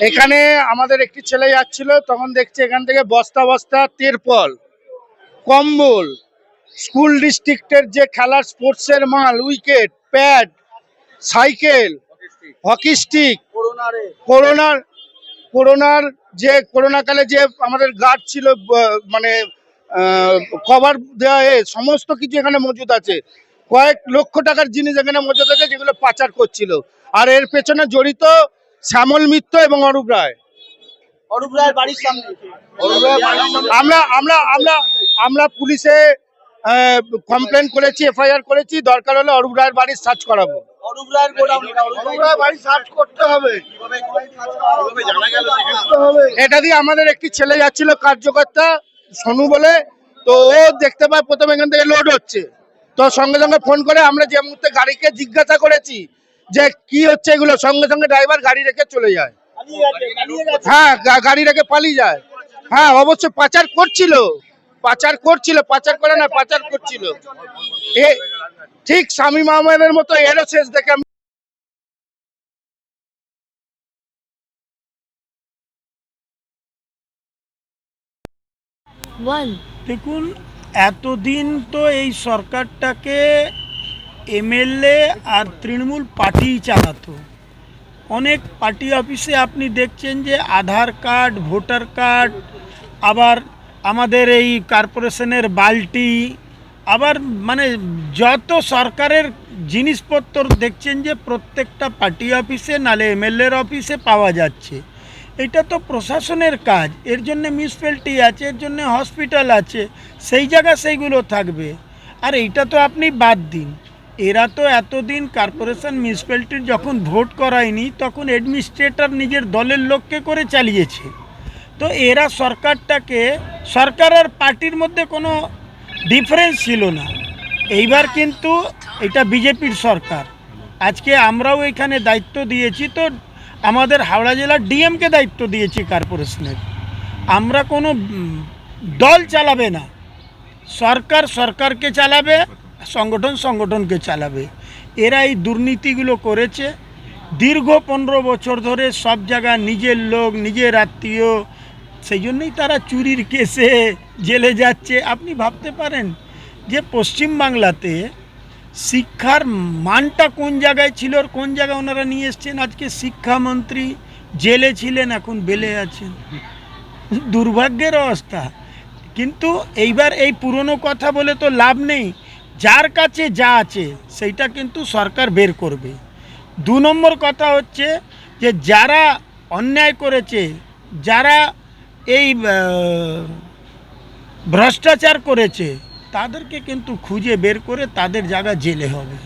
এখানে আমাদের একটি ছেলে যাচ্ছিল, তখন দেখছি এখান থেকে বস্তা বস্তা তিরপল, কম্বল, স্কুল ডিস্ট্রিক্টের যে খেলার স্পোর্টসের মাল, wicket, pad, cycle, hockey stick, করোনার করোনার যে করোনাকালে যে আমাদের গার্ড ছিল, মানে কভার দেওয়া, সমস্ত কিছু এখানে মজুদ আছে। কয়েক লক্ষ টাকার জিনিস এখানে মজুদ আছে, যেগুলো পাচার করছিল। আর এর পেছনে জড়িত শ্যামল মিত্র এবং অরূপ রায়। বাড়ির সামনে আমরা আমরা আমরা আমরা পুলিশে কমপ্লেন করেছি, এফআইআর করেছি। দরকার হলে অরূপ রায়ের বাড়ির সার্চ করাবো। অরূপ রায়ের গোডাউন, বাড়ি সার্চ করতে হবে। এটা দিয়ে আমাদের একটি ছেলে যাচ্ছিল, কার্যকর্তা সোনু বলে। তো ও দেখতে পায় প্রথমে এখান থেকে লোড হচ্ছে, তো সঙ্গে সঙ্গে ফোন করে আমরা যে মুহূর্তে গাড়িকে জিজ্ঞাসা করেছি যে কি হচ্ছে এগুলো, সঙ্গে সঙ্গে ড্রাইভার গাড়ি রেখে চলে যায়। হ্যাঁ, গাড়ি রেখে পালিয়ে যায়। হ্যাঁ, অবশ্যই পাচার করছিল, পাচার করে না, পাচার করছিল। ঠিক শামীম আহমেদের মতো এরও শেষ দেখে দেখুন, এতদিন তো এই সরকারটাকে এমএলএ আর তৃণমূল পার্টি চালাতো। অনেক পার্টি অফিসে আপনি দেখছেন যে আধার কার্ড, ভোটার কার্ড, আবার আমাদের এই কর্পোরেশনের বালতি, আবার মানে যত সরকারের জিনিসপত্র দেখছেন যে প্রত্যেকটা পার্টি অফিসে নালে এমএলএর অফিসে পাওয়া যাচ্ছে। এটা তো প্রশাসনের কাজ, এর জন্য মিউনিসিপ্যালিটি আছে, এর জন্য হসপিটাল আছে, সেই জায়গা সেইগুলো থাকবে। আর এইটা তো আপনি বাদ দিন, এরা তো এতদিন কর্পোরেশন মিউনিসিপ্যালিটির যখন ভোট করায়নি তখন অ্যাডমিনিস্ট্রেটর নিজের দলের লোককে করে চালিয়েছে। তো এরা সরকারটাকে, সরকার আর পার্টির মধ্যে কোনো ডিফারেন্স ছিল না। এইবার কিন্তু এটা বিজেপির সরকার। আজকে আমরাও এখানে দায়িত্ব দিয়েছি, তো আমাদের হাওড়া জেলার ডিএমকে দায়িত্ব দিয়েছি কর্পোরেশনের। আমরা কোনো দল চালাবে না, সরকার সরকারকে চালাবে, সংগঠন সংগঠনকে চালাবে। এরা এই দুর্নীতিগুলো করেছে দীর্ঘ 15 বছর ধরে, সব জায়গায় নিজের লোক, নিজের আত্মীয়, সেই জন্যই তারা চুরির কেসে জেলে যাচ্ছে। আপনি ভাবতে পারেন যে পশ্চিমবাংলাতে শিক্ষার মানটা কোন জায়গায় ছিল আর কোন জায়গায় ওনারা নিয়ে এসছেন। আজকে শিক্ষামন্ত্রী জেলে ছিলেন, এখন বেলে আছেন। দুর্ভাগ্যের অবস্থা। কিন্তু এইবার এই পুরনো কথা বলে তো লাভ নেই, যার কাছে যা আছে সেইটা কিন্তু সরকার বের করবে। 2 নম্বর কথা হচ্ছে যে যারা অন্যায় করেছে, যারা এই ভ্রষ্টাচার করেছে, তাদেরকে কিন্তু খুঁজে বের করে তাদের জায়গা জেলে হবে।